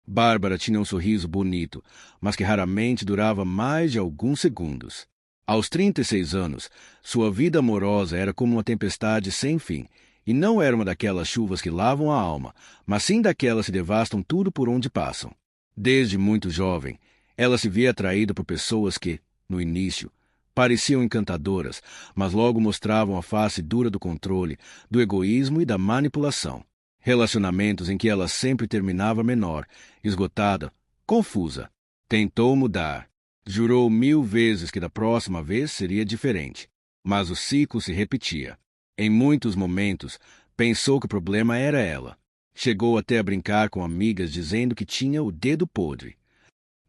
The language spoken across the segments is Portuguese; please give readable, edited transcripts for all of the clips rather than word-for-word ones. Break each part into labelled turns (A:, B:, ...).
A: Bárbara tinha um sorriso bonito, mas que raramente durava mais de alguns segundos. Aos 36 anos, sua vida amorosa era como uma tempestade sem fim, e não era uma daquelas chuvas que lavam a alma, mas sim daquelas que devastam tudo por onde passam. Desde muito jovem, ela se via atraída por pessoas que, no início, pareciam encantadoras, mas logo mostravam a face dura do controle, do egoísmo e da manipulação. Relacionamentos em que ela sempre terminava menor, esgotada, confusa. Tentou mudar. Jurou 1000 vezes que da próxima vez seria diferente. Mas o ciclo se repetia. Em muitos momentos, pensou que o problema era ela. Chegou até a brincar com amigas dizendo que tinha o dedo podre.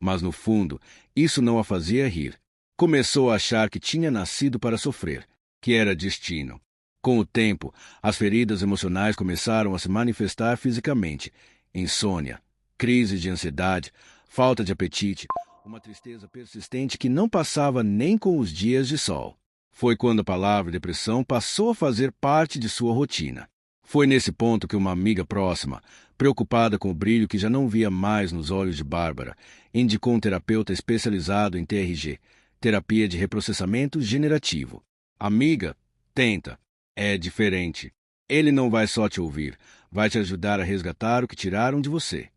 A: Mas no fundo, isso não a fazia rir. Começou a achar que tinha nascido para sofrer, que era destino. Com o tempo, as feridas emocionais começaram a se manifestar fisicamente. Insônia, crise de ansiedade, falta de apetite, uma tristeza persistente que não passava nem com os dias de sol. Foi quando a palavra depressão passou a fazer parte de sua rotina. Foi nesse ponto que uma amiga próxima, preocupada com o brilho que já não via mais nos olhos de Bárbara, indicou um terapeuta especializado em TRG, terapia de reprocessamento generativo. Amiga, tenta. É diferente. Ele não vai só te ouvir, vai te ajudar a resgatar o que tiraram de você.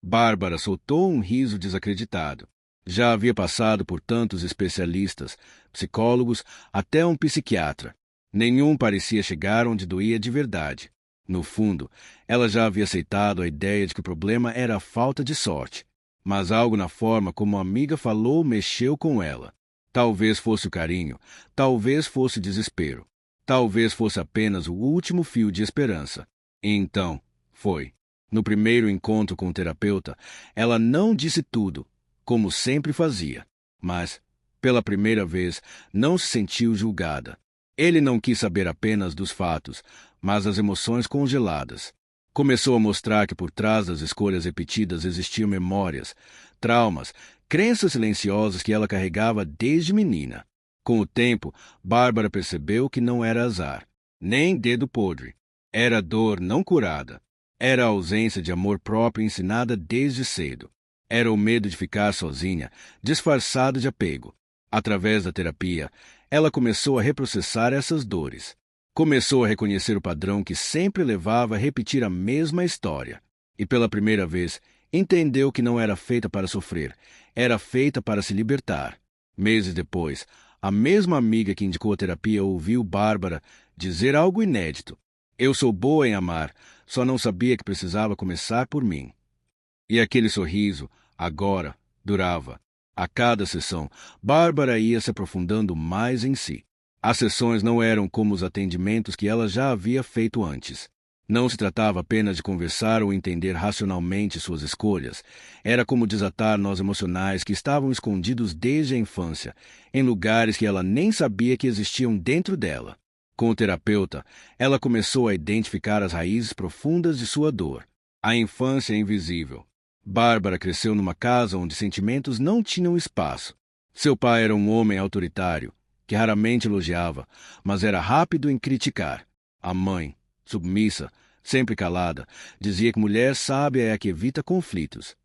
A: Bárbara soltou um riso desacreditado. Já havia passado por tantos especialistas, psicólogos, até um psiquiatra. Nenhum parecia chegar onde doía de verdade. No fundo, ela já havia aceitado a ideia de que o problema era a falta de sorte. Mas algo na forma como a amiga falou mexeu com ela. Talvez fosse o carinho, talvez fosse o desespero. Talvez fosse apenas o último fio de esperança. E então, foi. No primeiro encontro com o terapeuta, ela não disse tudo, como sempre fazia. Mas, pela primeira vez, não se sentiu julgada. Ele não quis saber apenas dos fatos, mas das emoções congeladas. Começou a mostrar que por trás das escolhas repetidas existiam memórias, traumas, crenças silenciosas que ela carregava desde menina. Com o tempo, Bárbara percebeu que não era azar, nem dedo podre. Era dor não curada. Era a ausência de amor próprio ensinada desde cedo. Era o medo de ficar sozinha, disfarçado de apego. Através da terapia, ela começou a reprocessar essas dores. Começou a reconhecer o padrão que sempre levava a repetir a mesma história. E pela primeira vez, entendeu que não era feita para sofrer, era feita para se libertar. Meses depois, a mesma amiga que indicou a terapia ouviu Bárbara dizer algo inédito. Eu sou boa em amar, só não sabia que precisava começar por mim. E aquele sorriso, agora, durava. A cada sessão, Bárbara ia se aprofundando mais em si. As sessões não eram como os atendimentos que ela já havia feito antes. Não se tratava apenas de conversar ou entender racionalmente suas escolhas. Era como desatar nós emocionais que estavam escondidos desde a infância, em lugares que ela nem sabia que existiam dentro dela. Com o terapeuta, ela começou a identificar as raízes profundas de sua dor. A infância invisível. Bárbara cresceu numa casa onde sentimentos não tinham espaço. Seu pai era um homem autoritário, que raramente elogiava, mas era rápido em criticar. A mãe, submissa, sempre calada, dizia que mulher sábia é a que evita conflitos.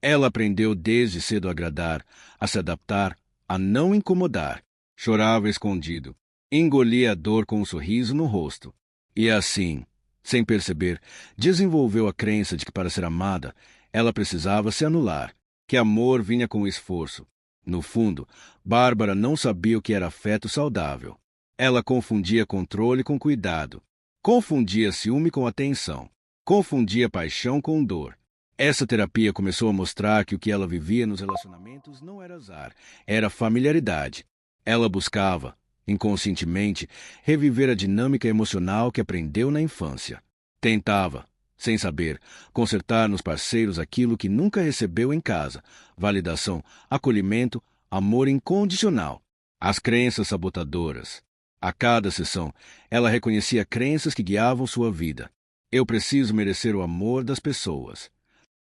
A: Ela aprendeu desde cedo a agradar, a se adaptar, a não incomodar. Chorava escondido, engolia a dor com um sorriso no rosto. E assim, sem perceber, desenvolveu a crença de que para ser amada, ela precisava se anular, que amor vinha com esforço. No fundo, Bárbara não sabia o que era afeto saudável. Ela confundia controle com cuidado. Confundia ciúme com atenção. Confundia paixão com dor. Essa terapia começou a mostrar que o que ela vivia nos relacionamentos não era azar, era familiaridade. Ela buscava, inconscientemente, reviver a dinâmica emocional que aprendeu na infância. Tentava, sem saber, consertar nos parceiros aquilo que nunca recebeu em casa: validação, acolhimento, amor incondicional. As crenças sabotadoras. A cada sessão, ela reconhecia crenças que guiavam sua vida. Eu preciso merecer o amor das pessoas.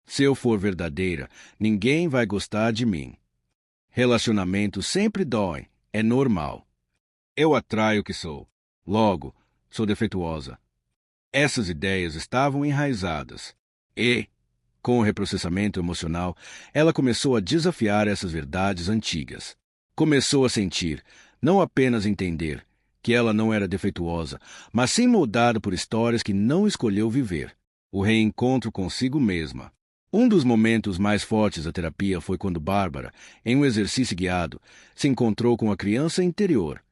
A: Se eu for verdadeira, ninguém vai gostar de mim. Relacionamentos sempre doem, é normal. Eu atraio o que sou. Logo, sou defeituosa. Essas ideias estavam enraizadas. E, Com o reprocessamento emocional, ela começou a desafiar essas verdades antigas. Começou a sentir, não apenas entender, que ela não era defeituosa, mas sim moldada por histórias que não escolheu viver. O reencontro consigo mesma. Um dos momentos mais fortes da terapia foi quando Bárbara, em um exercício guiado, se encontrou com a criança interior.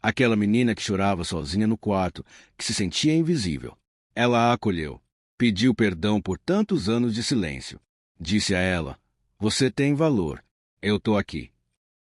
A: Aquela menina que chorava sozinha no quarto, que se sentia invisível. Ela a acolheu. Pediu perdão por tantos anos de silêncio. Disse a ela: "Você tem valor. Eu tô aqui."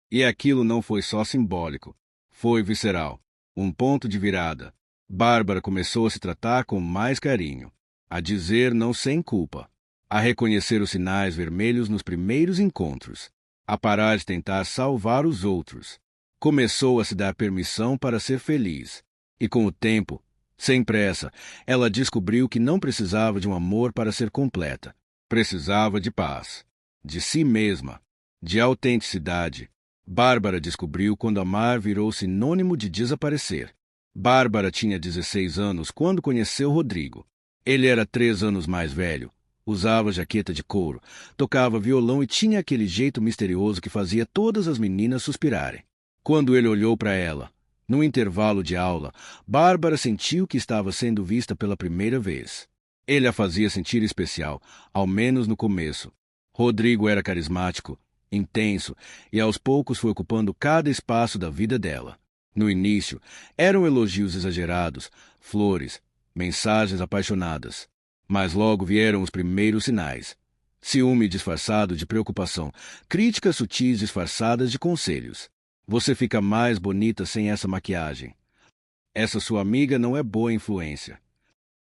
A: E aquilo não foi só simbólico. Foi visceral. Um ponto de virada. Bárbara começou a se tratar com mais carinho. A dizer não sem culpa. A reconhecer os sinais vermelhos nos primeiros encontros. A parar de tentar salvar os outros. Começou a se dar permissão para ser feliz. E com o tempo, sem pressa, ela descobriu que não precisava de um amor para ser completa. Precisava de paz, de si mesma, de autenticidade. Bárbara descobriu quando amar virou sinônimo de desaparecer. Bárbara tinha 16 anos quando conheceu Rodrigo. Ele era 3 anos mais velho, usava jaqueta de couro, tocava violão e tinha aquele jeito misterioso que fazia todas as meninas suspirarem. Quando ele olhou para ela, no intervalo de aula, Bárbara sentiu que estava sendo vista pela primeira vez. Ele a fazia sentir especial, ao menos no começo. Rodrigo era carismático, intenso, e aos poucos foi ocupando cada espaço da vida dela. No início, eram elogios exagerados, flores, mensagens apaixonadas. Mas logo vieram os primeiros sinais. Ciúme disfarçado de preocupação, críticas sutis disfarçadas de conselhos. Você fica mais bonita sem essa maquiagem. Essa sua amiga não é boa influência.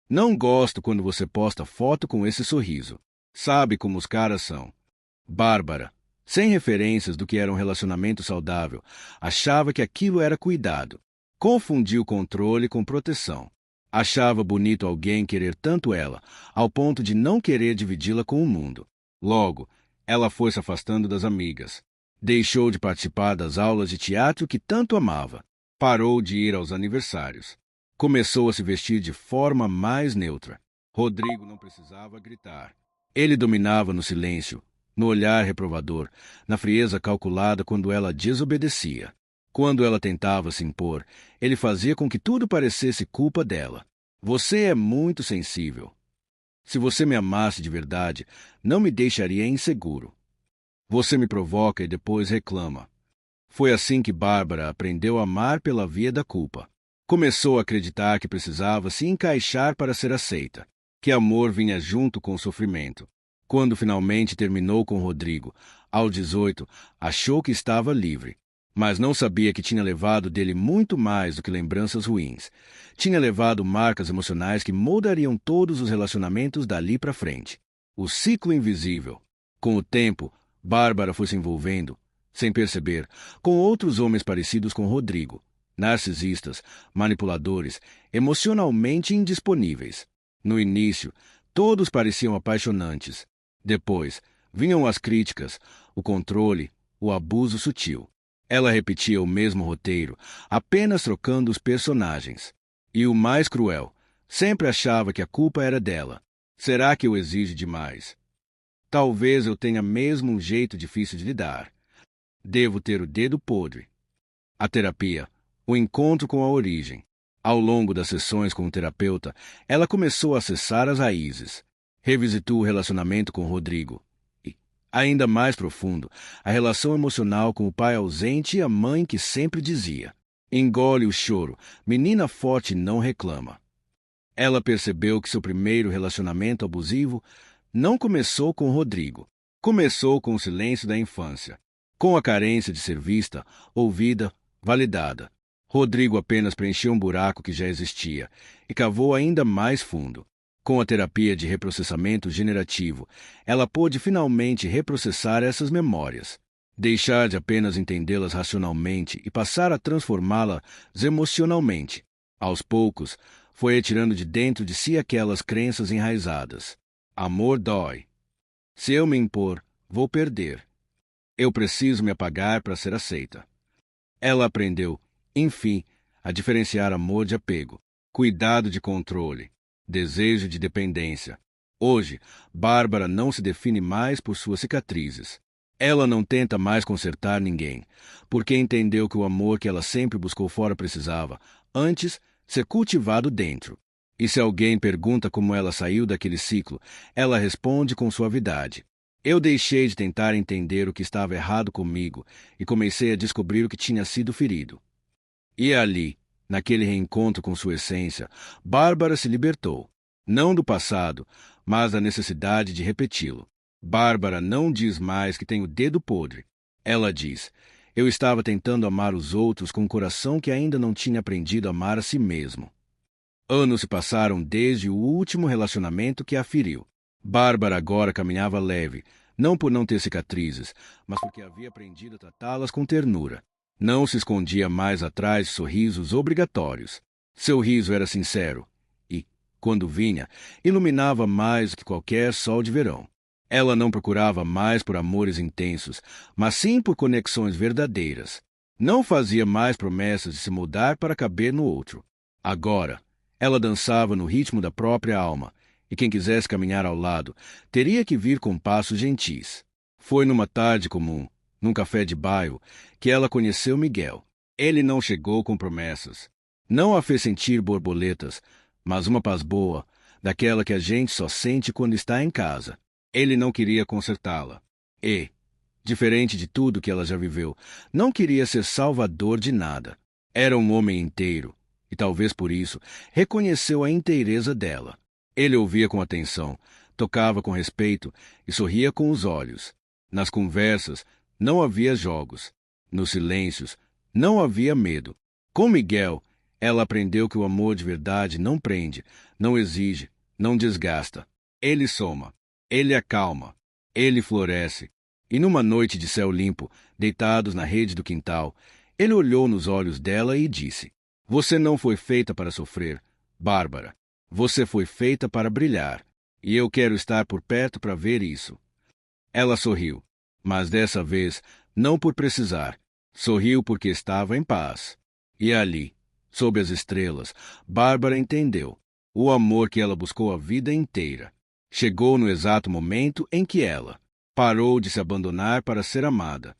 A: Não gosto quando você posta foto com esse sorriso. Sabe como os caras são. Bárbara, sem referências do que era um relacionamento saudável, achava que aquilo era cuidado. Confundiu controle com proteção. Achava bonito alguém querer tanto ela, ao ponto de não querer dividi-la com o mundo. Logo, ela foi se afastando das amigas. Deixou de participar das aulas de teatro que tanto amava. Parou de ir aos aniversários. Começou a se vestir de forma mais neutra. Rodrigo não precisava gritar. Ele dominava no silêncio, no olhar reprovador, na frieza calculada quando ela desobedecia. Quando ela tentava se impor, ele fazia com que tudo parecesse culpa dela. Você é muito sensível. Se você me amasse de verdade, não me deixaria inseguro. Você me provoca e depois reclama. Foi assim que Bárbara aprendeu a amar pela via da culpa. Começou a acreditar que precisava se encaixar para ser aceita, que amor vinha junto com o sofrimento. Quando finalmente terminou com Rodrigo, aos 18, achou que estava livre. Mas não sabia que tinha levado dele muito mais do que lembranças ruins. Tinha levado marcas emocionais que moldariam todos os relacionamentos dali para frente. O ciclo invisível. Com o tempo, Bárbara foi se envolvendo, sem perceber, com outros homens parecidos com Rodrigo. Narcisistas, manipuladores, emocionalmente indisponíveis. No início, todos pareciam apaixonantes. Depois, vinham as críticas, o controle, o abuso sutil. Ela repetia o mesmo roteiro, apenas trocando os personagens. E o mais cruel, sempre achava que a culpa era dela. Será que eu exijo demais? Talvez eu tenha mesmo um jeito difícil de lidar. Devo ter o dedo podre. A terapia, o encontro com a origem. Ao longo das sessões com o terapeuta, ela começou a acessar as raízes. Revisitou o relacionamento com Rodrigo. E, ainda mais profundo, a relação emocional com o pai ausente e a mãe que sempre dizia: "Engole o choro, menina forte não reclama." Ela percebeu que seu primeiro relacionamento abusivo não começou com Rodrigo. Começou com o silêncio da infância, com a carência de ser vista, ouvida, validada. Rodrigo apenas preencheu um buraco que já existia e cavou ainda mais fundo. Com a terapia de reprocessamento generativo, ela pôde finalmente reprocessar essas memórias, deixar de apenas entendê-las racionalmente e passar a transformá-las emocionalmente. Aos poucos, foi retirando de dentro de si aquelas crenças enraizadas. Amor dói. Se eu me impor, vou perder. Eu preciso me apagar para ser aceita. Ela aprendeu, enfim, a diferenciar amor de apego, cuidado de controle, desejo de dependência. Hoje, Bárbara não se define mais por suas cicatrizes. Ela não tenta mais consertar ninguém, porque entendeu que o amor que ela sempre buscou fora precisava, antes, ser cultivado dentro. E se alguém pergunta como ela saiu daquele ciclo, ela responde com suavidade: eu deixei de tentar entender o que estava errado comigo e comecei a descobrir o que tinha sido ferido. E ali, naquele reencontro com sua essência, Bárbara se libertou, não do passado, mas da necessidade de repeti-lo. Bárbara não diz mais que tem o dedo podre. Ela diz: eu estava tentando amar os outros com um coração que ainda não tinha aprendido a amar a si mesmo. Anos se passaram desde o último relacionamento que a feriu. Bárbara agora caminhava leve, não por não ter cicatrizes, mas porque havia aprendido a tratá-las com ternura. Não se escondia mais atrás de sorrisos obrigatórios. Seu riso era sincero e, quando vinha, iluminava mais do que qualquer sol de verão. Ela não procurava mais por amores intensos, mas sim por conexões verdadeiras. Não fazia mais promessas de se mudar para caber no outro. Agora, ela dançava no ritmo da própria alma, e quem quisesse caminhar ao lado teria que vir com passos gentis. Foi numa tarde comum, num café de bairro, que ela conheceu Miguel. Ele não chegou com promessas. Não a fez sentir borboletas, mas uma paz boa, daquela que a gente só sente quando está em casa. Ele não queria consertá-la. E, diferente de tudo que ela já viveu, não queria ser salvador de nada. Era um homem inteiro, e talvez por isso reconheceu a inteireza dela. Ele ouvia com atenção, tocava com respeito e sorria com os olhos. Nas conversas, não havia jogos. Nos silêncios, não havia medo. Com Miguel, ela aprendeu que o amor de verdade não prende, não exige, não desgasta. Ele soma, ele acalma, ele floresce. E numa noite de céu limpo, deitados na rede do quintal, ele olhou nos olhos dela e disse: você não foi feita para sofrer, Bárbara. Você foi feita para brilhar, e eu quero estar por perto para ver isso. Ela sorriu, mas dessa vez não por precisar. Sorriu porque estava em paz. E ali, sob as estrelas, Bárbara entendeu o amor que ela buscou a vida inteira. Chegou no exato momento em que ela parou de se abandonar para ser amada.